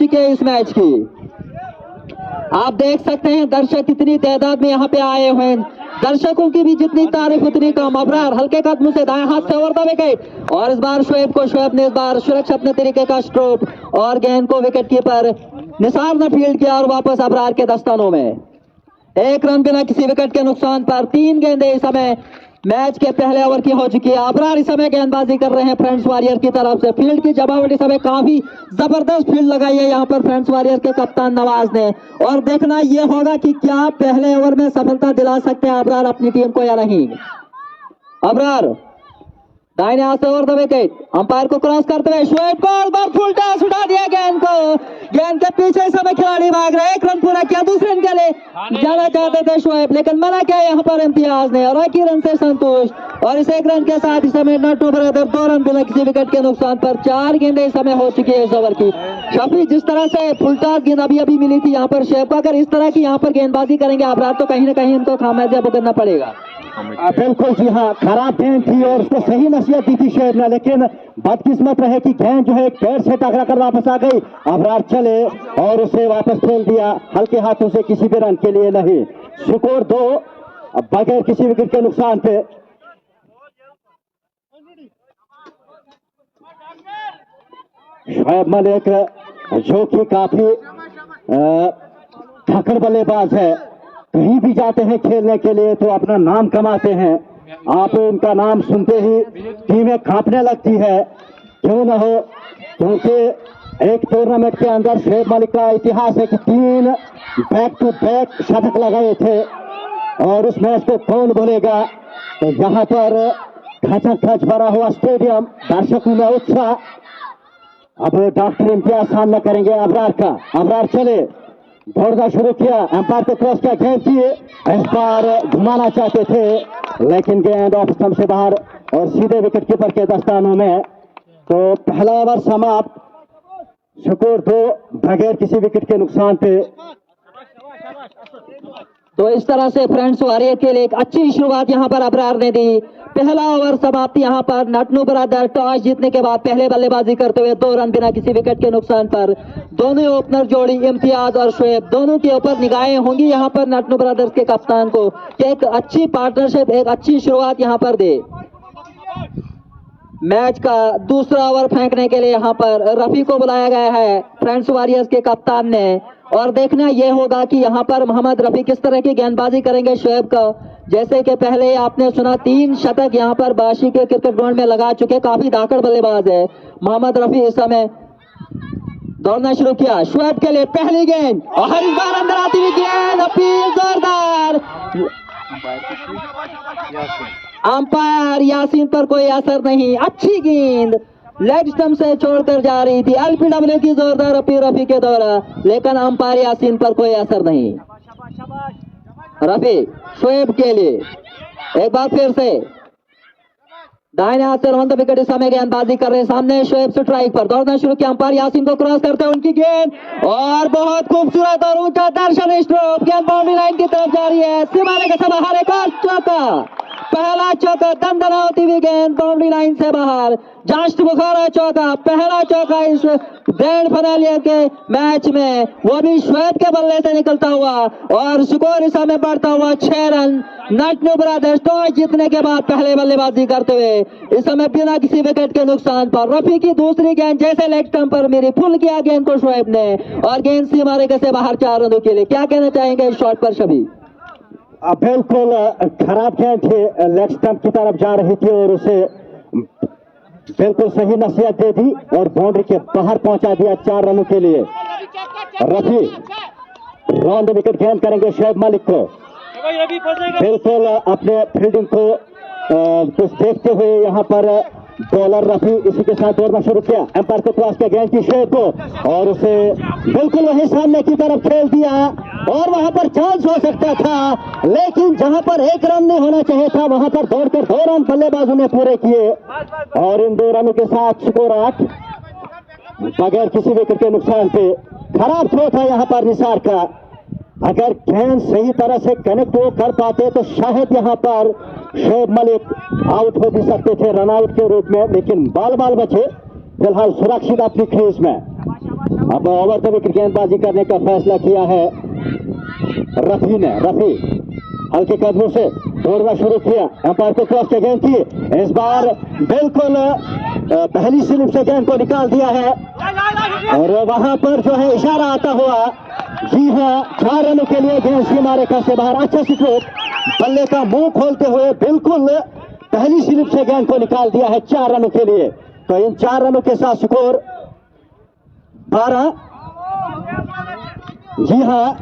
चुकी है इस मैच की। आप देख सकते हैं दर्शक कितनी तादाद में यहाँ पे आए हुए हैं। दर्शकों की भी जितनी तारीफ उतनी कम। अबरार हल्के कदम से दाएं हाथ से ओवर द विकेट और इस बार शोएब ने इस बार सुरक्षा अपने तरीके का स्ट्रोक और गेंद को विकेट कीपर निसार ने फील्ड किया और वापस अबरार के दस्तानों में। 1 रन बिना किसी विकेट के नुकसान पर 3 गेंदें इस समय मैच के पहले ओवर की हो चुकी है। अबरार इस समय गेंदबाजी कर रहे हैं फ्रेंड्स वॉरियर की तरफ से। फील्ड की जमावट इस समय काफी जबरदस्त फील्ड लगाई है यहाँ पर फ्रेंड्स वॉरियर के कप्तान नवाज ने। और देखना यह होगा कि क्या पहले ओवर में सफलता दिला सकते हैं अबरार अपनी टीम को या नहीं। अबरार दाहिने हाथ से ओवर द विकेट, अंपायर को क्रॉस करते हुए शोएब को इस बार फुल टॉस उठा दिया गेंद को। गेंद के पीछे समय खिलाड़ी भाग रहे। 1 रन पूरा किया, दूसरे रन के लिए जाना चाहते थे शोएब लेकिन मना किया यहाँ पर इम्तियाज ने और 1 ही रन से संतुष्ट। और इस 1 रन के साथ इस समय नट्टू ब्रदर 2 रन बिना किसी विकेट के नुकसान पर 4 गेंदें इस समय हो चुकी है इस ओवर की। शफी जिस तरह से फुल टॉस गेंद अभी मिली थी यहाँ पर शोएब को, अगर इस तरह की यहाँ पर गेंदबाजी करेंगे अबरार तो कहीं ना कहीं उनको खामियाजा भुगतना पड़ेगा। बिल्कुल जी हाँ, खराब गेंद थी और उसको सही नसीहत दी थी शोएब ने, लेकिन बदकिस्मत रहे कि गेंद जो है एक पैर से टकरा कर वापस आ गई। अबरार चले और उसे वापस खेल दिया हल्के हाथों से, किसी भी रन के लिए नहीं। स्कोर 2 बगैर किसी विकेट के नुकसान पे। शोएब मलिक जो कि काफी धकड़ बल्लेबाज है, कहीं भी जाते हैं खेलने के लिए तो अपना नाम कमाते हैं। आप उनका नाम सुनते ही टीमें कांपने लगती है, क्यों न हो, क्योंकि एक टूर्नामेंट के अंदर शोएब मलिक का इतिहास है कि 3 बैक टू बैक शतक लगाए थे और उस मैच को कौन भूलेगा। तो यहाँ पर खच भरा हुआ स्टेडियम, दर्शकों में उत्साह। अब डॉक्टर इम्तियाज सामना करेंगे अबरार का। अबरार चले, दौड़ना शुरू किया, अंपायर को क्रॉस किया, गेंद की इस बार घुमाना चाहते थे लेकिन गेंद ऑफ स्टंप से बाहर और सीधे विकेट कीपर के दस्तानों में। तो पहला ओवर समाप्त, स्कोर 2 बगैर किसी विकेट के नुकसान पे। तो इस तरह से फ्रेंड्स वॉरियर के लिए एक अच्छी शुरुआत यहाँ पर अबरार ने दी। पहला ओवर समाप्ति यहाँ पर नट्टू ब्रदर टॉस जीतने के बाद पहले बल्लेबाजी करते हुए 2 रन बिना किसी विकेट के नुकसान पर। दोनों ओपनर जोड़ी इम्तियाज और शोएब दोनों के ऊपर निगाहें होंगी यहाँ पर नट्टू ब्रदर्स के कप्तान को कि एक अच्छी पार्टनरशिप, एक अच्छी शुरुआत यहाँ पर दे। मैच का दूसरा ओवर फेंकने के लिए यहाँ पर रफी को बुलाया गया है फ्रेंड्स वॉरियर्स के कप्तान ने। और देखना यह होगा कि यहाँ पर मोहम्मद रफी किस तरह की गेंदबाजी करेंगे शोएब का। जैसे कि पहले आपने सुना 3 शतक यहाँ पर बाशी के क्रिकेट ग्राउंड में लगा चुके, काफी धाकड़ बल्लेबाज है मोहम्मद रफी। इस समय दौड़ना शुरू किया शोएब के लिए, पहली गेंद और इस बार अंदर आती हुई गेंद, अपील जोरदार। अंपायर यासीन पर कोई असर नहीं, अच्छी गेंद लेग स्टंप से छोड़कर जा रही थी। एलपीडब्ल्यू की जोरदार अपील रफी के द्वारा, लेकिन अंपायर यासीन पर कोई असर नहीं। रफी शोएब के लिए एक बार फिर से दाहिने हाथ से रन द विकेट इस समय गेंदबाजी कर रहे हैं। सामने शोएब स्ट्राइक पर, दौड़ना शुरू किया, अंपायर यासीन को क्रॉस करते हैं, उनकी गेंद और बहुत खूबसूरत और ऊंचा दर्शन स्ट्रोक, गेंद बाउंड्री लाइन की तरफ जा रही है। सिवाने के समय बाहर एक और चौका, पहला चौका दंदना होती हुई गेंद बाउंड्री लाइन से बाहर। जस्ट बुखारा चौका, पहला चौका इस ग्रैंड फाइनल के मैच में, वो भी शोएब के बल्ले से निकलता हुआ और स्कोर इस समय बढ़ता हुआ 6 रन। नट्टू ब्रदर्स टॉस जीतने के बाद पहले बल्लेबाजी करते हुए इस समय बिना किसी विकेट के नुकसान पर। रफी की दूसरी गेंद जैसे लेग स्टंप पर मेरी फुल किया गेंद को शोएब ने और गेंद सीमा रेखा से बाहर 4 रनों के लिए। क्या कहना चाहेंगे इस शॉट पर शबी? बिल्कुल खराब गेंद थी, लेग स्टंप की तरफ जा रही थी और उसे बिल्कुल सही नसीहत दे दी और बाउंड्री के बाहर पहुंचा दिया 4 रनों के लिए। रफी राउंड विकेट गेंद करेंगे शोएब मलिक को। बिल्कुल अपने फील्डिंग को कुछ देखते हुए यहाँ पर बॉलर रफी इसी के साथ दौड़ना शुरू किया, एम्पायर को क्रॉस किया गेंद की शोएब को और उसे बिल्कुल वही सामने की तरफ खेल दिया और वहां पर चांस हो सकता था, लेकिन जहां पर 1 रन नहीं होना चाहिए था वहां पर दौड़कर 2 रन बल्लेबाजों ने पूरे किए और इन 2 रनों के साथ स्कोर 8 बगैर किसी विकेट के नुकसान पे। खराब थ्रो था यहाँ पर निसार का, अगर गेंद सही तरह से कनेक्ट वो कर पाते तो शायद यहाँ पर शोएब मलिक आउट हो भी सकते थे रन आउट के रूप में, लेकिन बाल बचे फिलहाल सुरक्षित अपनी क्रीज में। अब ओवर द विकेट गेंदबाजी करने का फैसला किया है रफी ने। रफी हल्के कदमों से दौड़ना शुरू किया, अंपायर को क्रॉस के गेंद की, इस बार बिल्कुल पहली स्लिप से गेंद को निकाल दिया है और वहां पर जो है इशारा आता हुआ, जी हाँ 4 रनों के लिए गेंद सीमा रेखा से बाहर। अच्छा स्ट्रोक, बल्ले का मुंह खोलते हुए बिल्कुल पहली स्लिप से गेंद को निकाल दिया है 4 रनों के लिए। तो इन 4 रनों के साथ स्कोर 12। जी हाँ,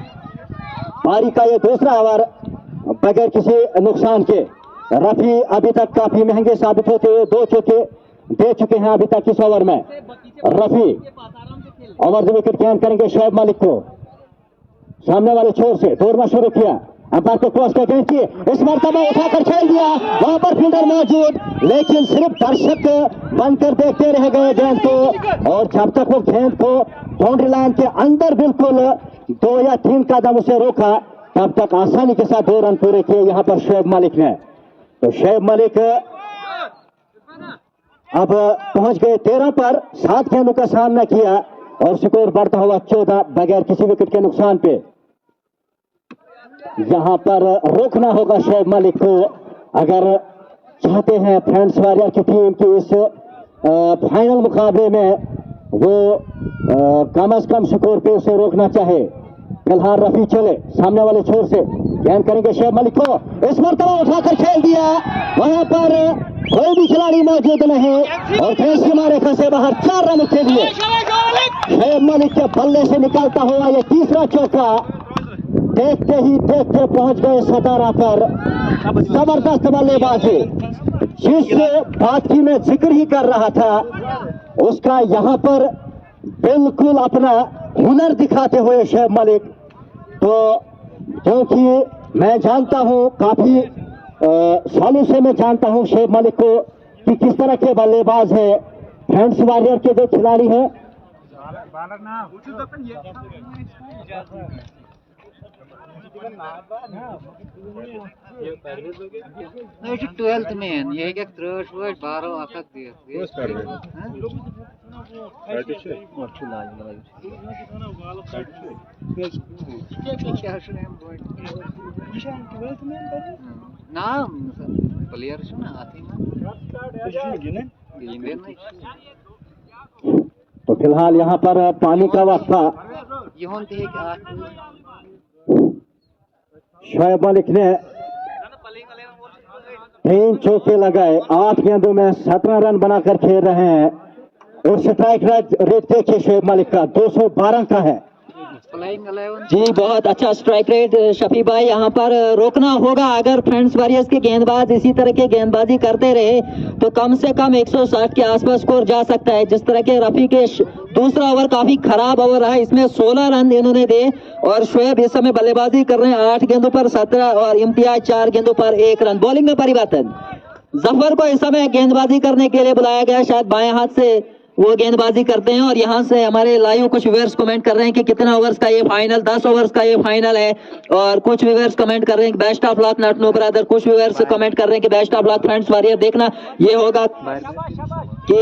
पारी का ये दूसरा ओवर बगैर किसी नुकसान के। रफी अभी तक काफी महंगे साबित होते हुए 2 चौके दे चुके हैं अभी तक इस ओवर में। रफी ओवर द विकेट गेंद करेंगे शोएब मलिक को, सामने वाले छोर से दौड़ना शुरू किया, अंपायर को क्रॉस कर गेंद की, इस मरतबा उठाकर खेल दिया, वहां पर फील्डर मौजूद, लेकिन सिर्फ दर्शक बनकर देखते रह गए गेंद को। और जब तक वो गेंद को बाउंड्री लाइन के अंदर बिल्कुल 2 या 3 कदम उसे रोका, तब तक आसानी के साथ 2 रन पूरे किए यहां पर शोएब मलिक ने। तो शोएब मलिक अब पहुंच गए 13 पर, 7 गेंदों का सामना किया और स्कोर बढ़ता हुआ 14 बगैर किसी विकेट के नुकसान पे। यहां पर रोकना होगा शोएब मलिक को अगर चाहते हैं फ्रेंड्स वॉरियर की टीम की इस फाइनल मुकाबले में वो कम से कम स्कोर पे उसे रोकना चाहे। फिलहाल रफी चले, सामने वाले छोर से गेंद करेंगे शोएब मलिक को, इस मरतबा उठाकर खेल दिया, वहां पर कोई भी खिलाड़ी मौजूद नहीं और खेल सीमा रेखा से बाहर 4 रन के लिए। शोएब मलिक के बल्ले से निकलता हुआ ये तीसरा चौका, देखते ही देखते पहुंच गए 17 पर। जबरदस्त बल्लेबाजी, जिस बात की मैं जिक्र ही कर रहा था उसका यहां पर बिल्कुल अपना हुनर दिखाते हुए शोएब मलिक। तो क्योंकि मैं जानता हूं, काफी सालों से मैं जानता हूं शोएब मलिक को कि किस तरह के बल्लेबाज है। फ्रेंड्स वॉरियर के जो खिलाड़ी हैं ये 12th में ये क्या 13 12 अकक दिया नाम प्लेयर ना आती तो फिलहाल यहाँ पर पानी का वक्त था। शोएब मलिक ने 3 चौके लगाए, 8 गेंदों में 17 रन बनाकर खेल रहे हैं और स्ट्राइक रेट देखिए शोएब मलिक का 212 का है। जी बहुत अच्छा स्ट्राइक रेट शफी भाई। यहाँ पर रोकना होगा, अगर फ्रेंड्स वॉरियर्स के गेंदबाज इसी तरह के गेंदबाजी करते रहे तो कम से कम 160 के आसपास स्कोर जा सकता है। जिस तरह के रफी के दूसरा ओवर काफी खराब ओवर रहा, इसमें 16 रन इन्होंने दिए और शोएब इस समय बल्लेबाजी कर रहे हैं 8 गेंदों पर 17 और इम्तियाज 4 गेंदों पर 1 रन। बॉलिंग में परिवर्तन, जफर को इस समय गेंदबाजी करने के लिए बुलाया गया, शायद बाएं हाथ से वो गेंदबाजी करते हैं और यहाँ से हमारे लाइव कुछ व्यूअर्स कमेंट कर रहे हैं कि कितना ओवर्स का ये फाइनल, 10 ओवर्स का ये फाइनल है। और कुछ व्यूअर्स कमेंट कर रहे हैं best of luck not know brother, कुछ व्यूअर्स कमेंट कर रहे हैं कि best of luck friends warrior. देखना ये होगा कि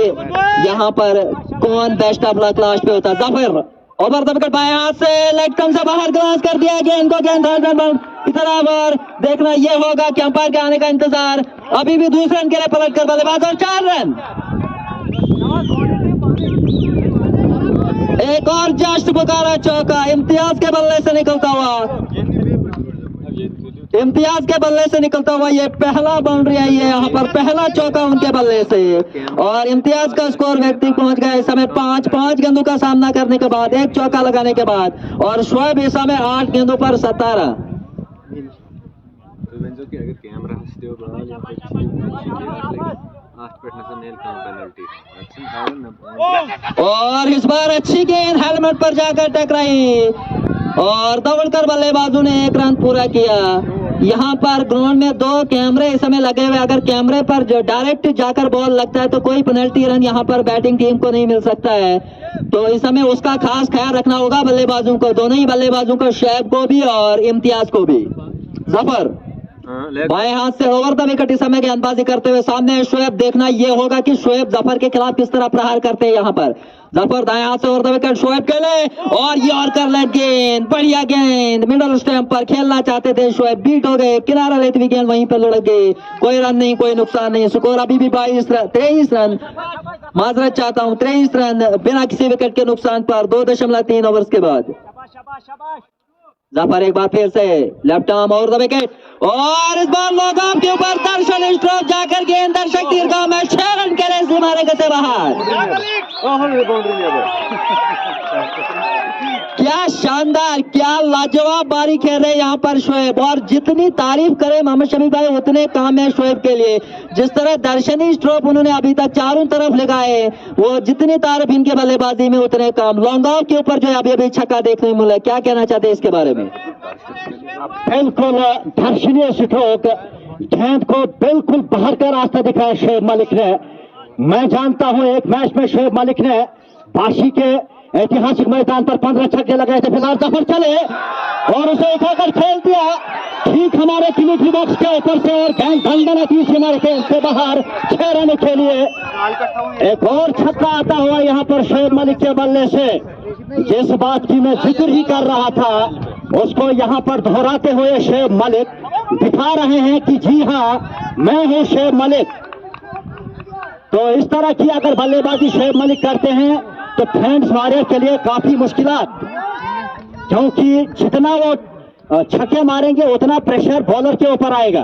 यहाँ पर कौन बेस्ट ऑफ लक लास्ट पे होता है। जफर ओवर द विकेट बाएं हाथ से लेग स्टंप से बाहर ग्रास कर दिया गेंद को, गेंद की तरफ और देखना ये होगा कि अंपायर के आने का इंतजार। अभी भी दूसरे रन के लिए पलट कर बल्लेबाज और 4 रन। एक और जस्ट पुकारा चौका इम्तियाज के बल्ले से निकलता हुआ, इम्तियाज के बल्ले से निकलता हुआ ये पहला बाउंड्री आई है यहाँ पर, पहला चौका उनके बल्ले से और इम्तियाज का स्कोर व्यक्ति पहुंच गया इस समय 5 गेंदों का सामना करने के बाद, 1 चौका लगाने के बाद और शोएब इस समय 8 गेंदों पर 17। और इस बार अच्छी गेंद हेलमेट पर जाकर टकराई और दौड़कर बल्लेबाजों ने 1 रन पूरा किया। यहाँ पर ग्राउंड में 2 कैमरे इस समय लगे हुए, अगर कैमरे पर जो डायरेक्ट जाकर बॉल लगता है तो कोई पेनल्टी रन यहाँ पर बैटिंग टीम को नहीं मिल सकता है। तो इस समय उसका खास ख्याल रखना होगा बल्लेबाजों को, दोनों ही बल्लेबाजों को, शोएब को भी और इम्तियाज को भी। जफर बाएं हाथ से ओवर द विकेट इस समय गेंदबाजी करते हुए सामने शोएब। देखना ये होगा कि शोएब जफर के खिलाफ किस तरह प्रहार करते हैं। यहाँ पर जफर दाएं हाथ से ओवर द विकेट, शोएब के लिए और यॉर्कर लेग गेंद, बढ़िया गेंद, मिडल स्टैंप पर खेलना चाहते थे शोएब, बीट हो गए, किनारा लेती हुई गेंद वहीं पर लुढ़क गई। कोई रन नहीं, कोई नुकसान नहीं, स्कोर अभी भी 23 रन, माजरत चाहता हूं 23 रन बिना किसी विकेट के नुकसान पर 2.3 ओवर्स के बाद। जफर एक बार फिर से left arm over the wicket और इस बार लॉन्ग ऑफ के ऊपर दर्शन स्ट्रोक जाकर गेंद दर्शक दीर्घा में 6 रन के लिए मारे गए बाहर। क्या शानदार, क्या लाजवाब बारी खेल रहे यहाँ पर शोएब, और जितनी तारीफ करें मोहम्मद शमी भाई उतने काम है शोएब के लिए। जिस तरह दर्शनी स्ट्रोक उन्होंने अभी तक चारों तरफ लगाए, वो जितनी तारीफ इनके बल्लेबाजी में उतने काम। लॉन्ग ऑफ के ऊपर जो अभी छक्का देखने को मिला, क्या कहना चाहते हैं इसके बारे में? बिल्कुल दर्शनीय स्ट्रोक, गेंद को बिल्कुल बाहर का रास्ता दिखाया शोएब मलिक ने। मैं जानता हूं एक मैच में शोएब मलिक ने बाशी के ऐतिहासिक मैदान पर 15 छक्के लगाए थे। फिलहाल जफर चले और उसे उठाकर खेल दिया ठीक हमारे क्लिनिक बॉक्स के ऊपर से, और गेंद धंधना तीसरी मार के उससे बाहर 6 रन के लिए। एक और छक्का आता हुआ यहाँ पर शोएब मलिक के बल्ले से। जिस बात की मैं जिक्र ही कर रहा था उसको यहाँ पर दोहराते हुए शोएब मलिक दिखा रहे हैं कि जी हाँ मैं हूँ शोएब मलिक। तो इस तरह की अगर बल्लेबाजी शोएब मलिक करते हैं तो फैंस वारियर के लिए काफी मुश्किलात, क्योंकि जितना वो छक्के मारेंगे उतना प्रेशर बॉलर के ऊपर आएगा।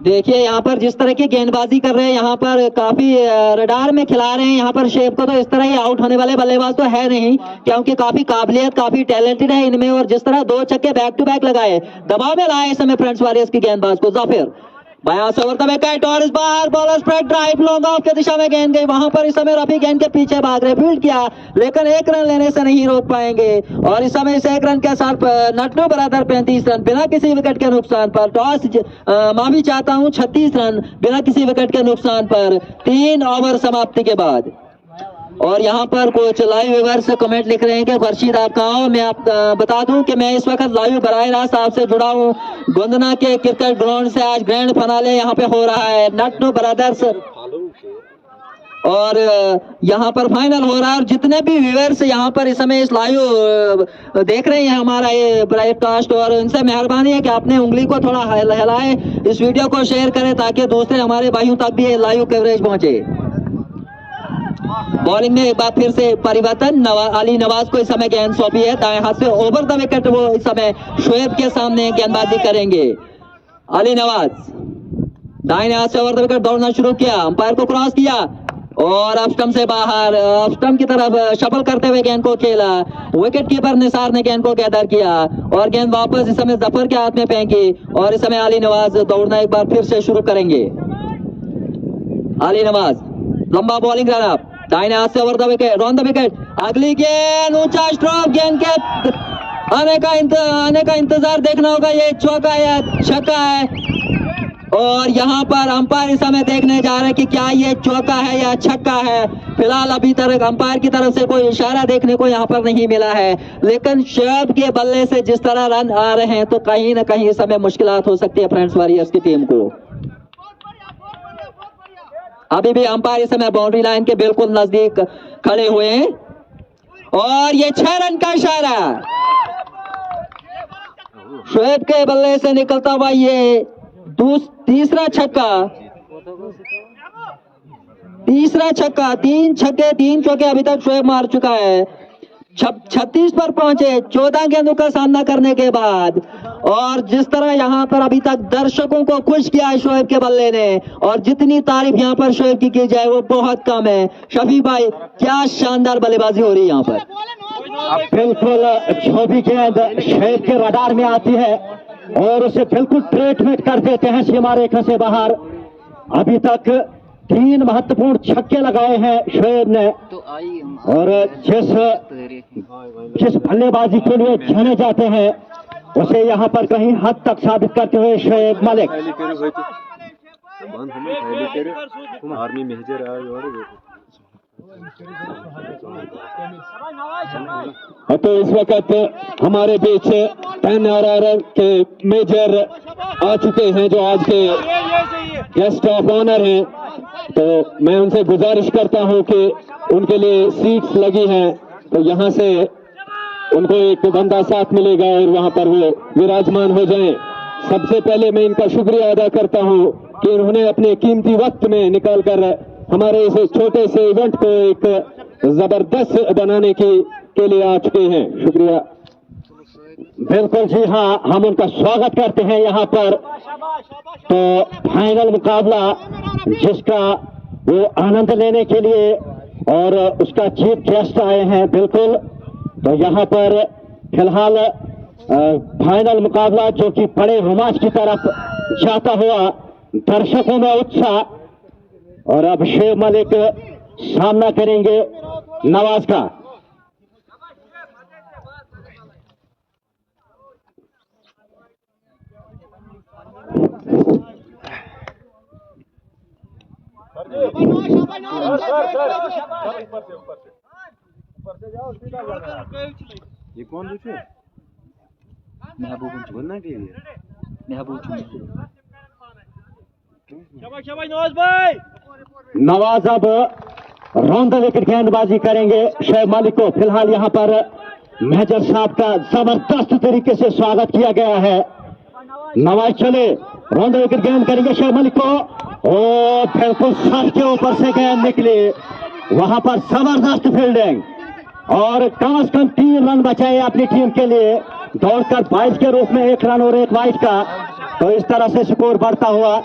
देखिए यहाँ पर जिस तरह की गेंदबाजी कर रहे हैं, यहाँ पर काफी रडार में खिला रहे हैं यहाँ पर शोएब को। तो इस तरह ही आउट होने वाले बल्लेबाज तो है नहीं, क्योंकि काफी काबिलियत, काफी टैलेंटेड है इनमें। और जिस तरह 2 छक्के बैक टू बैक लगाए, दबाव में लाए इस समय फ्रेंड्स वॉरियर्स की गेंदबाज को। जाफिर बायां से ओवर द विकेट और इस बार bowler strike drive long off की दिशा में गेंद गई। वहां पर इस समय रफी गेंद के पीछे भाग रहे, फील्ड किया लेकिन 1 रन लेने से नहीं रोक पाएंगे। और इस समय इस 1 रन के साथ नटनू बरादर 35 रन बिना किसी विकेट के नुकसान पर। टॉस माफी चाहता हूं 36 रन बिना किसी विकेट के नुकसान पर 3 ओवर समाप्ति के बाद। और यहाँ पर कुछ लाइव व्यूअर्स कमेंट लिख रहे हैं कि खर्शीद आप कहाँ हो। मैं आप बता दूं कि मैं इस वक्त लाइव बराह रास्त आपसे जुड़ा हूँ। गोंदना के क्रिकेट ग्राउंड से आज ग्रैंड फाइनल यहाँ पे हो रहा है, नटनू ब्रदर्स, और यहाँ पर फाइनल हो रहा है। और जितने भी व्यूअर्स यहाँ पर इस समय इस लाइव देख रहे हैं हमारा ये ब्रॉडकास्ट, और इनसे मेहरबानी है कि आपने उंगली को थोड़ा हिलाए, इस वीडियो को शेयर करें ताकि दूसरे हमारे भाइयों तक भी ये लाइव कवरेज पहुंचे। बॉलिंग में एक बार फिर से परिवर्तन, अली नवाज को इस समय गेंद सौंपी है दाएं हाथ से ओवर द विकेट। वो इस समय शोएब के सामने गेंदबाजी करेंगे। अली नवाज दाएं हाथ से ओवर द विकेट दौड़ना शुरू किया, अंपायर को क्रॉस किया और ऑफ स्टंप से बाहर, ऑफ स्टंप की तरफ शफल करते हुए गेंद को खेला। विकेट कीपर निसार ने गेंद को गैदर किया और गेंद वापस इस समय जफर के हाथ में फेंकी। और इस समय अली नवाज दौड़ना एक बार फिर से शुरू करेंगे। अली नवाज लंबा बॉलिंग रन दाहिने हाथ से over the wicket, on the wicket, अगली गेंद ऊंचा स्ट्रोक, गेंद के आने का इंतजार देखना होगा, ये चौका या छक्का है। और यहाँ पर अंपायर इस समय देखने जा रहे हैं कि क्या ये चौका है या छक्का है। फिलहाल अभी तक अंपायर की तरफ से कोई इशारा देखने को यहाँ पर नहीं मिला है, लेकिन शोएब के बल्ले से जिस तरह रन आ रहे हैं तो कहीं ना कहीं इस समय मुश्किलात हो सकती है फ्रेंड्स वॉरियर्स की टीम को। अभी भी अंपायर इस समय बाउंड्री लाइन के बिल्कुल नजदीक खड़े हुए हैं और ये 6 रन का इशारा शोएब के बल्ले से निकलता हुआ, ये तीसरा छक्का, 3 छक्के 3 चौके अभी तक शोएब मार चुका है। 36 पर पहुंचे 14 गेंदों का सामना करने के बाद। और जिस तरह यहाँ पर अभी तक दर्शकों को खुश किया है शोएब के बल्ले ने, और जितनी तारीफ यहाँ पर शोएब की जाए वो बहुत कम है। शफी भाई क्या शानदार बल्लेबाजी हो रही है यहाँ पर। बिल्कुल जो भी गेंद शोएब के रडार में आती है और उसे बिल्कुल ट्रीटमेंट कर देते हैं सीमा रेखा से बाहर। अभी तक 3 महत्वपूर्ण छक्के लगाए हैं शोएब ने, और जिस बल्लेबाजी के लिए जाने जाते हैं उसे यहाँ पर कहीं हद तक साबित करते हुए शोएब मलिक। तो इस वक्त हमारे बीच 10 और के मेजर आ चुके हैं जो आज के गेस्ट ऑफ ऑनर हैं, तो मैं उनसे गुजारिश करता हूं कि उनके लिए सीट्स लगी हैं, तो यहां से उनको एक बंदा साथ मिलेगा और वहां पर वो विराजमान हो जाएं। सबसे पहले मैं इनका शुक्रिया अदा करता हूं कि उन्होंने अपने कीमती वक्त में निकालकर हमारे इस छोटे से इवेंट को एक जबरदस्त बनाने के लिए आ चुके हैं। शुक्रिया। बिल्कुल जी हाँ, हम उनका स्वागत करते हैं यहाँ पर। तो फाइनल मुकाबला जिसका वो आनंद लेने के लिए और उसका चीफ गेस्ट आए हैं, बिल्कुल। तो यहाँ पर फिलहाल फाइनल मुकाबला जो कि बड़े रोमांच की तरफ जाता हुआ, दर्शकों में उत्साह। और अब शेर मलिक सामना करेंगे नवाज का। ये कौन पूछे? महबूब बोलना के लिए महबूब नवाज अब राउंड विकेट गेंदबाजी करेंगे शेर मालिक को। फिलहाल यहाँ पर मेजर साहब का जबरदस्त तरीके से स्वागत किया गया है। नवाज चले, राउंड विकेट गेंद करेंगे शेर मालिक को। ओ बिल्कुल सर के ऊपर से गेंद निकली, वहां पर जबरदस्त फील्डिंग और कम से कम 3 रन बचाए अपनी टीम के लिए, दौड़कर 22 के रूप में 1 रन और 1 वाइड का। तो इस तरह से स्कोर बढ़ता हुआ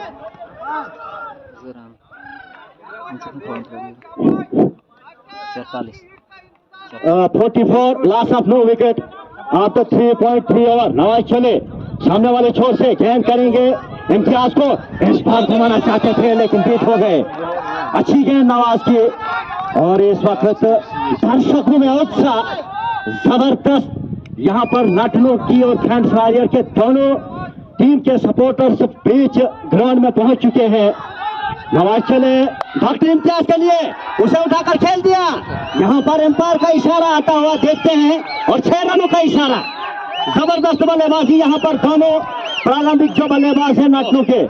44 loss of no wicket after 3.3 over. Nawaz चले, सामने वाले छोर से गेंद करेंगे इम्तियाज को। इस बार घुमाना चाहते थे लेकिन बीट हो गए। अच्छी गेंद नवाज की। और इस वक्त दर्शकों में उत्साह जबरदस्त। यहाँ पर नटनों की और फैंस वॉरियर के दोनों टीम के सपोर्टर्स बीच ग्राउंड में पहुंच चुके हैं। नवाज चले, डॉक्टर इम्तियाज के लिए उसे उठाकर खेल दिया। यहाँ पर एम्पायर का इशारा आता हुआ देखते हैं और 6 रनों का इशारा। जबरदस्त बल्लेबाजी यहाँ पर दोनों प्रारंभिक जो बल्लेबाज है नटनू के।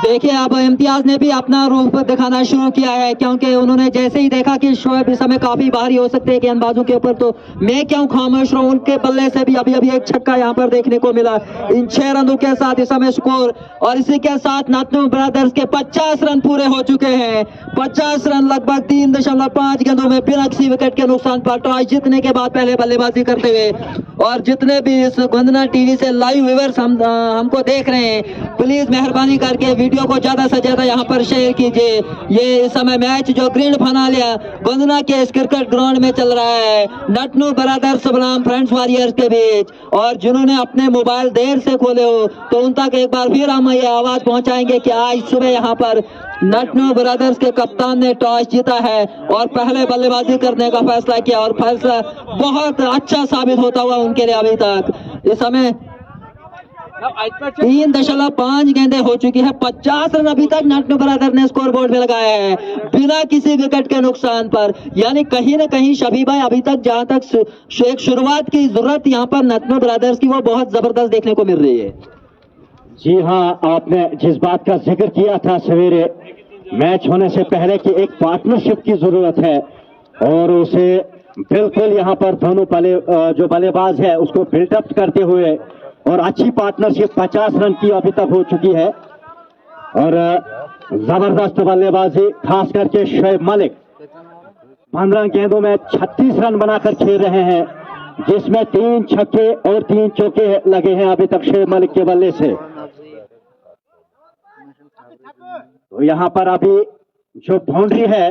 देखिए अब इम्तियाज ने भी अपना रूप दिखाना शुरू किया है, क्योंकि उन्होंने जैसे ही देखा कि शोएब इस समय काफी भारी हो सकते हैं गेंदबाजों के ऊपर, तो मैं क्यों खामोश रहूं। उनके बल्ले से भी अभी एक छक्का यहाँ पर देखने को मिला। इन 6 रनों के साथ इस समय स्कोर, और इसी के साथ नटनू ब्रदर्स के 50 रन पूरे हो चुके हैं। 50 रन लगभग 3.5 गेंदों में बिना किसी विकेट के नुकसान पर टॉस जीतने के बाद पहले बल्लेबाजी करते हुए। और जितने भी इस वंदना टीवी से लाइव व्यूअर्स हमको देख रहे हैं, प्लीज मेहरबानी करके वीडियो को ज्यादा से ज्यादा यहाँ पर शेयर कीजिए। ये इस समय मैच जो ग्रीन फाइनल वंदना के इस क्रिकेट ग्राउंड में चल रहा है, नटनू ब्रदर्स बनाम फ्रेंड्स वॉरियर्स के बीच। और जिन्होंने अपने मोबाइल देर से खोले हो तो उन तक एक बार फिर हम ये आवाज पहुंचाएंगे कि आज सुबह यहाँ पर नटनू ब्रदर्स के कप्तान ने टॉस जीता है और पहले बल्लेबाजी करने का फैसला किया, और फैसला बहुत अच्छा साबित होता हुआ उनके लिए अभी तक। इस समय 3.5 गेंदें हो चुकी है। 50 रन अभी तक नटनू ब्रदर ने स्कोर बोर्ड में लगाया है बिना किसी विकेट के नुकसान पर। यानी कहीं ना कहीं शबी भाई अभी तक जहां तक एक शुरुआत की जरूरत यहाँ पर नटनू ब्रदर्स की, वो बहुत जबरदस्त देखने को मिल रही है। जी हाँ, आपने जिस बात का जिक्र किया था सवेरे मैच होने से पहले कि एक पार्टनरशिप की जरूरत है, और उसे बिल्कुल यहाँ पर दोनों जो बल्लेबाज है उसको बिल्डअप करते हुए, और अच्छी पार्टनरशिप 50 रन की अभी तक हो चुकी है। और जबरदस्त बल्लेबाजी खास करके शोएब मलिक 15 गेंदों में 36 रन बनाकर खेल रहे हैं, जिसमें 3 छक्के और 3 चौके लगे हैं अभी तक शोएब मलिक के बल्ले से। तो यहाँ पर अभी जो बाउंड्री है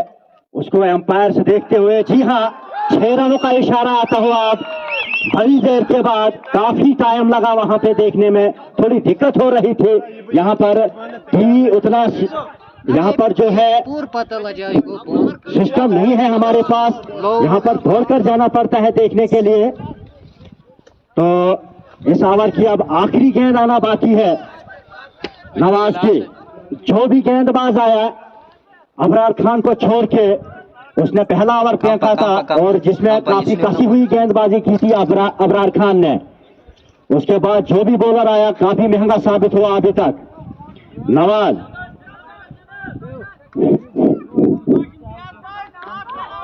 उसको एम्पायर से देखते हुए, जी हाँ, 6 रनों का इशारा आता हुआ अब बड़ी देर के बाद। काफी टाइम लगा वहां पे देखने में, थोड़ी दिक्कत हो रही थी। यहाँ पर भी उतना यहाँ पर जो है सिस्टम नहीं है हमारे पास, यहाँ पर दौड़कर जाना पड़ता है देखने के लिए। तो इस ओवर की अब आखिरी गेंद आना बाकी है नवाज की। जो भी गेंदबाज आया अबरार खान को छोड़ के, उसने पहला ओवर फेंका था और जिसमें काफी कसी हुई गेंदबाजी की थी अबरार खान ने। उसके बाद जो भी बॉलर आया काफी महंगा साबित हुआ अभी तक। नवाज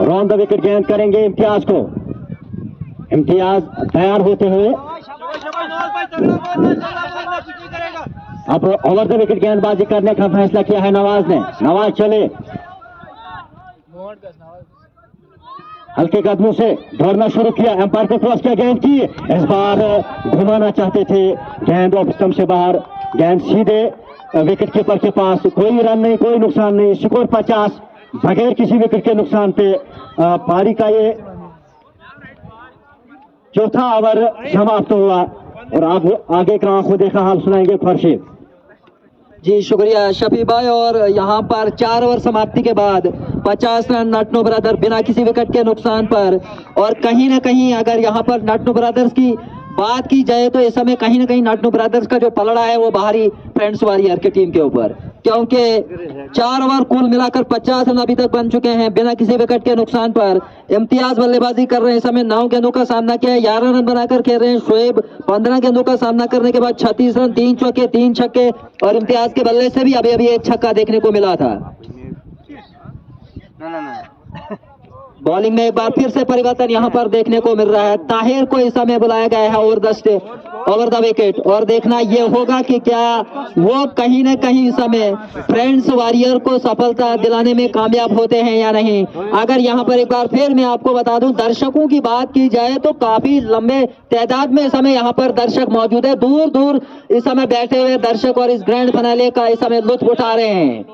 रॉन द विकेट गेंद करेंगे इम्तियाज को। इम्तियाज तैयार होते हुए अब ओवर द विकेट गेंदबाजी करने का फैसला किया है नवाज ने। नवाज चले, हल्के कदमों से दौड़ना शुरू किया, एम्पायर को क्रॉस किया, गेंद की इस बार घुमाना चाहते थे, गेंद ऑफ स्टंप से बाहर, गेंद सीधे विकेट कीपर के पास। कोई रन नहीं, कोई नुकसान नहीं, स्कोर 50 बगैर किसी विकेट के नुकसान पे पारी का ये चौथा ओवर समाप्त हुआ। और आगे का आंखों देखा हाल सुनाएंगे खुर्शीद जी। शुक्रिया शफी भाई। और यहाँ पर 4 ओवर समाप्ति के बाद 50 रन नटनो ब्रदर बिना किसी विकेट के नुकसान पर। और कहीं ना कहीं अगर यहाँ पर नटनो ब्रदर्स की बात की जाए तो इस समय कहीं ना कहीं नटनो ब्रदर्स का जो पलड़ा है वो बाहरी फ्रेंड्स वॉरियर की टीम के ऊपर, क्योंकि 4 ओवर कुल मिलाकर 50 रन अभी तक बन चुके हैं बिना किसी विकेट के नुकसान पर। इम्तियाज बल्लेबाजी कर रहे हैं, इस समय 9 गेंदों का सामना किया है, 11 रन बनाकर खेल रहे हैं। शोएब 15 गेंदों का सामना करने के बाद 36 रन, 3 चौके 3 छक्के। और इम्तियाज के बल्ले से भी अभी अभी एक छक्का देखने को मिला था। बॉलिंग में एक बार फिर से परिवर्तन यहाँ पर देखने को मिल रहा है। ताहिर को इस समय बुलाया गया है ओवर द विकेट। और देखना ये होगा कि क्या वो कहीं ना कहीं इस समय फ्रेंड्स वॉरियर को सफलता दिलाने में कामयाब होते हैं या नहीं। अगर यहाँ पर एक बार फिर मैं आपको बता दूं, दर्शकों की बात की जाए तो काफी लंबे तादाद में इस समय यहाँ पर दर्शक मौजूद है। दूर दूर इस समय बैठे हुए दर्शक और इस ग्रैंड फिनाले का इस समय लुत्फ उठा रहे हैं।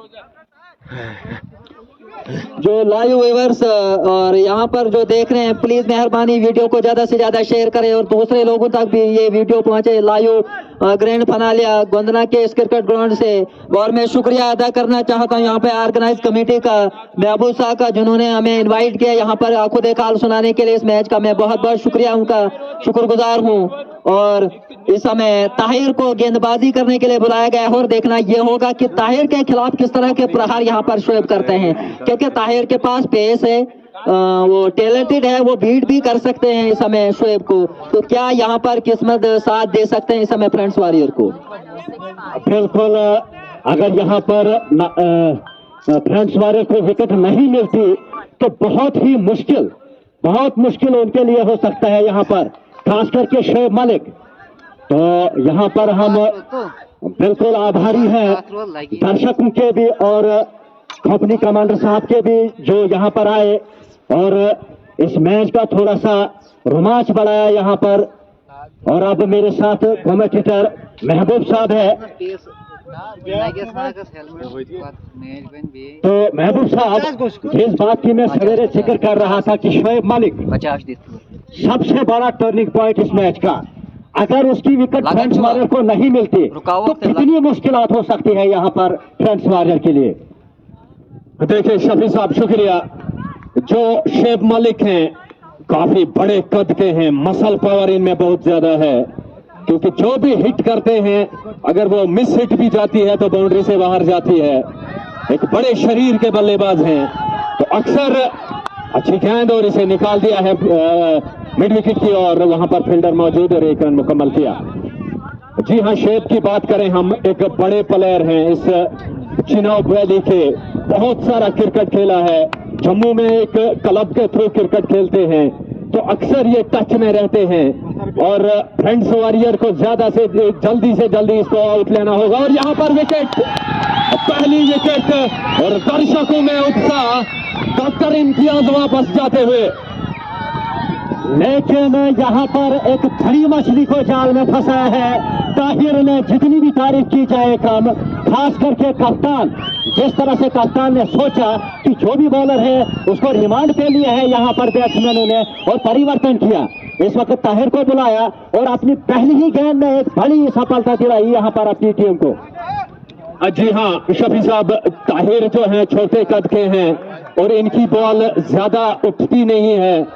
जो लाइव व्यूअर्स और यहाँ पर जो देख रहे हैं, प्लीज मेहरबानी वीडियो को ज्यादा से ज्यादा शेयर करें और दूसरे लोगों तक भी ये वीडियो पहुंचे लाइव ग्रैंड फिनाले गोंदना के इस क्रिकेट ग्राउंड से। और मैं शुक्रिया अदा करना चाहता हूँ यहाँ पे ऑर्गेनाइज कमेटी का, महबूब साहब का, जिन्होंने हमें इनवाइट किया यहाँ पर आंखों देखा हाल सुनाने के लिए इस मैच का। मैं बहुत बहुत शुक्रिया, उनका शुक्रगुजार हूँ। और इस समय ताहिर को गेंदबाजी करने के लिए बुलाया गया है और देखना यह होगा कि ताहिर के खिलाफ किस तरह के प्रहार यहाँ पर शोएब करते हैं, क्योंकि ताहिर के पास पेस है, वो टैलेंटेड है, वो बीट भी कर सकते हैं इस समय शोएब को। तो क्या यहाँ पर किस्मत साथ दे सकते हैं इस समय फ्रेंड्स वॉरियर को? बिल्कुल, अगर यहाँ पर फ्रेंड्स वॉरियर को विकेट नहीं मिलती तो बहुत मुश्किल उनके लिए हो सकता है यहाँ पर, खास करके शोएब मलिक। तो यहाँ पर हम बिल्कुल आभारी हैं दर्शकों के भी और कंपनी कमांडर साहब के भी, जो यहाँ पर आए और इस मैच का थोड़ा सा रोमांच बढ़ाया यहाँ पर। और अब मेरे साथ कमेंटेटर महबूब साहब है। तो महबूब साहब, जिस बात की मैं सवेरे जिक्र कर रहा था कि शोएब मलिक 50 सबसे बड़ा टर्निंग पॉइंट इस मैच का, अगर उसकी विकेट फ्रेंड्स वॉरियर को नहीं मिलती तो कितनी मुश्किलात हो सकती है यहाँ पर फ्रेंड्स वॉरियर के लिए। देखिए शफी साहब, शुक्रिया। जो शोएब मलिक हैं काफी बड़े कद के हैं, मसल पावर इनमें बहुत ज्यादा है, क्योंकि जो भी हिट करते हैं अगर वो मिस हिट भी जाती है तो बाउंड्री से बाहर जाती है। एक बड़े शरीर के बल्लेबाज हैं, तो अक्सर अच्छी गेंद और इसे निकाल दिया है मिड विकेट की और वहां पर फील्डर मौजूद और 1 रन मुकम्मल किया। जी हाँ, शोएब की बात करें हम, एक बड़े प्लेयर हैं इस चिनाब वैली के, बहुत सारा क्रिकेट खेला है, जम्मू में एक क्लब के थ्रू क्रिकेट खेलते हैं, तो अक्सर ये टच में रहते हैं। और फ्रेंड्स वॉरियर को जल्दी से जल्दी इसको आउट लेना होगा। और यहाँ पर विकेट, पहली विकेट, और दर्शकों में उत्साह, डॉक्टर इम्तियाज वापस जाते हुए। लेकिन यहाँ पर एक बड़ी मछली को जाल में फंसाया है ताहिर ने, जितनी भी तारीफ की जाए कम, खास करके कप्तान, जिस तरह से कप्तान ने सोचा कि जो भी बॉलर है उसको रिमांड पे लिया है यहाँ पर बैट्समैनों ने और परिवर्तन किया। इस वक्त ताहिर को बुलाया और अपनी पहली ही गेंद में एक बड़ी सफलता दिलाई यहाँ पर अपनी टीम को। जी हाँ शफी साहब, ताहिर जो है छोटे कद के हैं और इनकी बॉल ज्यादा उठती नहीं है,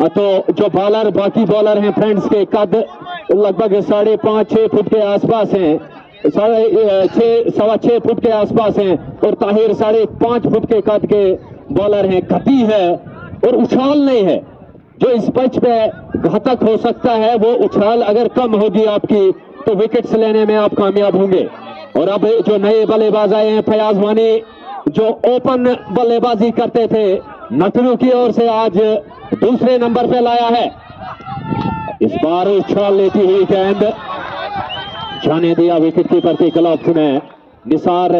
तो जो बॉलर बाकी बॉलर हैं फ्रेंड्स के कद लगभग 5.5-6 फुट के आसपास हैं, 6.25 फुट के आसपास हैं, और ताहिर 5.5 फुट के कद के बॉलर हैं। गति है और उछाल नहीं है, जो इस पिच पे घातक हो सकता है, वो उछाल अगर कम होगी आपकी तो विकेट्स लेने में आप कामयाब होंगे। और अब जो नए बल्लेबाज आए हैं, फयाज वानी जो ओपन बल्लेबाजी करते थे, नटरू की ओर से आज दूसरे नंबर पे लाया है। इस बार उछाल लेती हुई गेंद जाने दिया विकेट कीपर के ग्लव्स में। निसार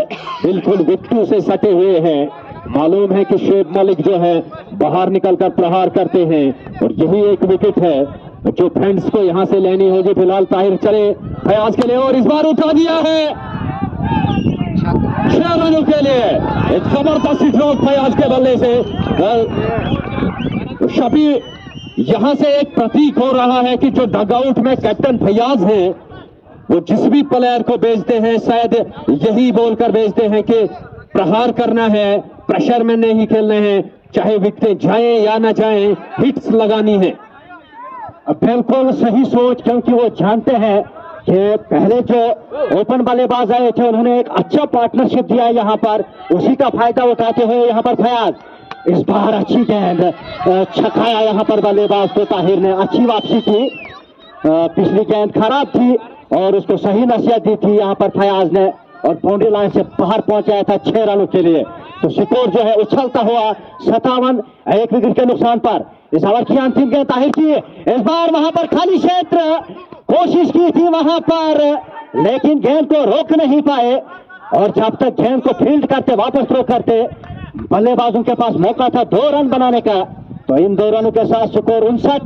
बिल्कुल विकेटों से सटे हुए हैं। मालूम है कि शेब मलिक जो है बाहर निकलकर प्रहार करते हैं और यही एक विकेट है जो फ्रेंड्स को यहां से लेनी होगी। फिलहाल ताहिर चले फयाज के लिए और इस बार उठा दिया है 6 रनों के लिए। एक जबरदस्त स्ट्रोक फयाज के बल्ले से। शफी यहां से एक प्रतीक हो रहा है कि जो डगआउट में कैप्टन फयाज हैं, वो जिस भी प्लेयर को भेजते हैं शायद यही बोलकर भेजते हैं कि प्रहार करना है, प्रेशर में नहीं खेलने हैं, चाहे विकेटें जाएं या ना जाएं, हिट्स लगानी है। बिल्कुल सही सोच, क्योंकि वो जानते हैं कि पहले जो ओपन बल्लेबाज आए थे उन्होंने एक अच्छा पार्टनरशिप दिया है यहाँ पर, उसी का फायदा उठाते हुए यहाँ पर फयाज इस बार अच्छी गेंद छकाया यहाँ पर बल्लेबाज को ताहिर ने, अच्छी वापसी की। पिछली गेंद खराब थी और उसको सही नसीहत दी थी यहाँ पर फयाज ने और बाउंड्री लाइन से बाहर पहुंचाया था 6 रनों के लिए। तो स्कोर जो है उछलता हुआ 57, 1 विकेट के नुकसान पर। इस ओवर की अंतिम गेंद ताहिर की, इस बार वहां पर खाली क्षेत्र, कोशिश की थी वहां पर लेकिन गेंद को रोक नहीं पाए और जब तक गेंद को फील्ड करते, वापस थ्रो करते, बल्लेबाजों के पास मौका था 2 रन बनाने का। तो इन 2 रनों के साथ स्कोर 59,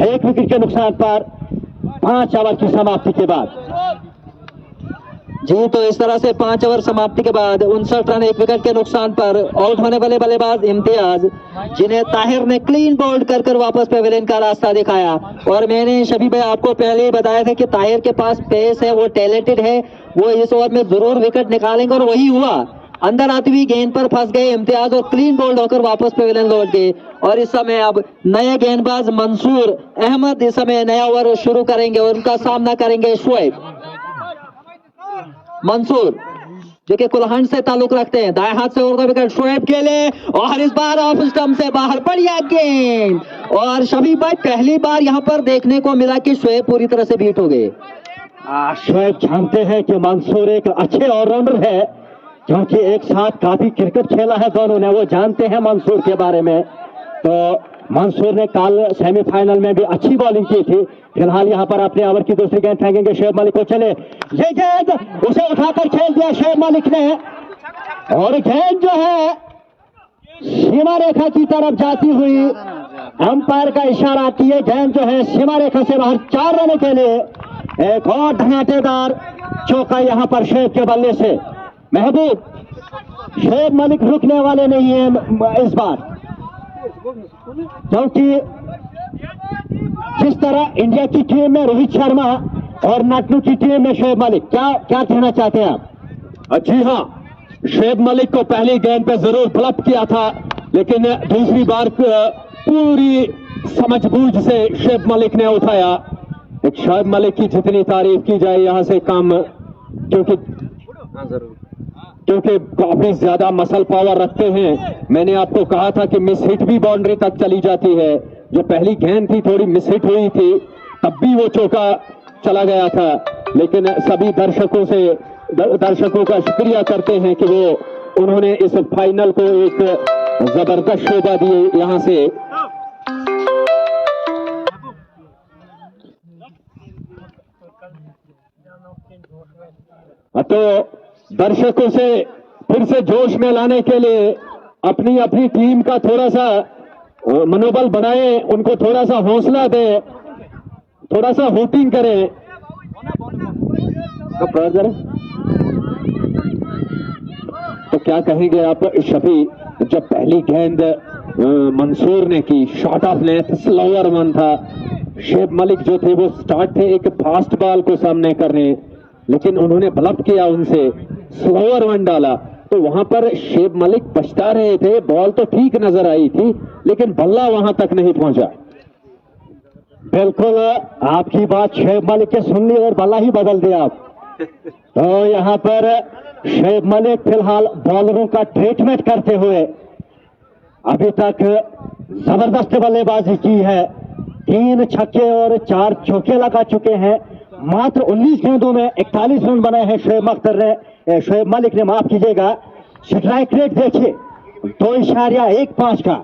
1 विकेट के नुकसान पर 5 ओवर की समाप्ति के बाद। जी, तो इस तरह से 5 ओवर समाप्ति के बाद 59 रन 1 विकेट के नुकसान पर आउट होने वाले बल्लेबाज इम्तियाज, जिन्हें ताहिर ने क्लीन बोल्ड कर वापस पेविलियन का रास्ता दिखाया। और मैंने शफी भाई आपको पहले ही बताया था कि ताहिर के पास पेस है, वो टैलेंटेड है, वो इस ओवर में जरूर विकेट निकालेंगे और वही हुआ। अंदर आती हुई गेंद पर फंस गए इम्तियाज और क्लीन बोल्ड होकर वापस पेविलियन लौट गए। और इस समय अब नए गेंदबाज मंसूर अहमद इस समय नया ओवर शुरू करेंगे और उनका सामना करेंगे शोएब मंसूर, जो कि कुलहंड से ताल्लुक रखते हैं। दाएं हाथ से उड़ता विकेट शोएब के लिए और इस बार ऑफ स्टंप से बाहर, बढ़िया गेंद। और शफी भाई पहली बार यहां पर देखने को मिला कि शोएब पूरी तरह से बीट हो गए। शोएब जानते हैं कि मंसूर एक अच्छे ऑलराउंडर है, क्योंकि एक साथ काफी क्रिकेट खेला है दोनों ने, वो जानते हैं मंसूर के बारे में। तो मंसूर ने कल सेमीफाइनल में भी अच्छी बॉलिंग की थी। फिलहाल यहाँ पर अपने ओवर की दूसरी गेंद फेंकेंगे शोएब मलिक को। चले, ये गेंद उसे उठाकर खेल दिया शोएब मलिक ने और गेंद जो है सीमा रेखा की तरफ जाती हुई, अंपायर का इशारा आती है, गेंद जो है सीमा रेखा से बाहर। 4 रनों के लिए एक और धमाकेदार चौका यहाँ पर शोएब के बल्ले से। महबूब, शोएब मलिक रुकने वाले नहीं है इस बार, क्योंकि जिस तरह इंडिया की टीम में रोहित शर्मा और नटरू की टीम में शोएब मलिक, क्या कहना चाहते हैं आप? जी हाँ, शोएब मलिक को पहली गेंद पे जरूर फ्लप किया था, लेकिन दूसरी बार पूरी समझबूझ से शोएब मलिक ने उठाया। एक शोएब मलिक की जितनी तारीफ की जाए यहां से कम, क्योंकि काफी ज्यादा मसल पावर रखते हैं। मैंने आपको कहा था कि मिस हिट भी बाउंड्री तक चली जाती है। जो पहली गेंद थी थोड़ी मिस हिट हुई थी, तब भी वो चौका चला गया था। लेकिन सभी दर्शकों का शुक्रिया करते हैं कि वो उन्होंने इस फाइनल को एक जबरदस्त शोभा दी यहां से। तो दर्शकों से फिर से जोश में लाने के लिए अपनी अपनी टीम का थोड़ा सा मनोबल बढ़ाएं, उनको थोड़ा सा हौसला दें, थोड़ा सा वोटिंग करें। तो क्या कहेंगे आप शफी, जब पहली गेंद मंसूर ने की, shot of length, slower one था। शोएब मलिक जो थे वो स्टार्ट थे एक फास्ट बॉल को सामने करने, लेकिन उन्होंने ब्लफ किया, उनसे स्लोअर वन डाला। तो वहां पर शोएब मलिक बचता रहे थे, बॉल तो ठीक नजर आई थी लेकिन बल्ला वहां तक नहीं पहुंचा। बिल्कुल आपकी बात शोएब मलिक के सुन ली और बल्ला ही बदल दिया आप। तो यहाँ पर शोएब मलिक फिलहाल बॉलरों का ट्रीटमेंट करते हुए अभी तक जबरदस्त बल्लेबाजी की है, 3 छक्के और 4 चौके लगा चुके हैं। मात्र 19 गेंदों में 41 रन बनाए हैं शोएब मलिक ने, माफ कीजिएगा। स्ट्राइक रेट देखिए 2.15 का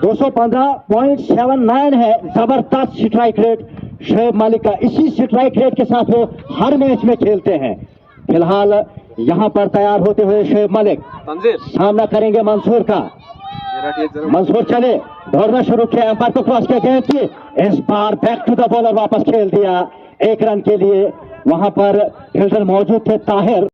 215.79 है, जबरदस्त स्ट्राइक रेट शोएब मलिक का। इसी स्ट्राइक रेट के साथ वो हर मैच में खेलते हैं। फिलहाल यहां पर तैयार होते हुए शोएब मलिक सामना करेंगे मंसूर का। मंसूर चले, दौड़ना शुरू किया, एम्पायर को क्रॉस किया गेंद की, इस बार बैक टू द बॉलर वापस खेल दिया 1 रन के लिए। वहां पर फील्डर मौजूद थे ताहिर।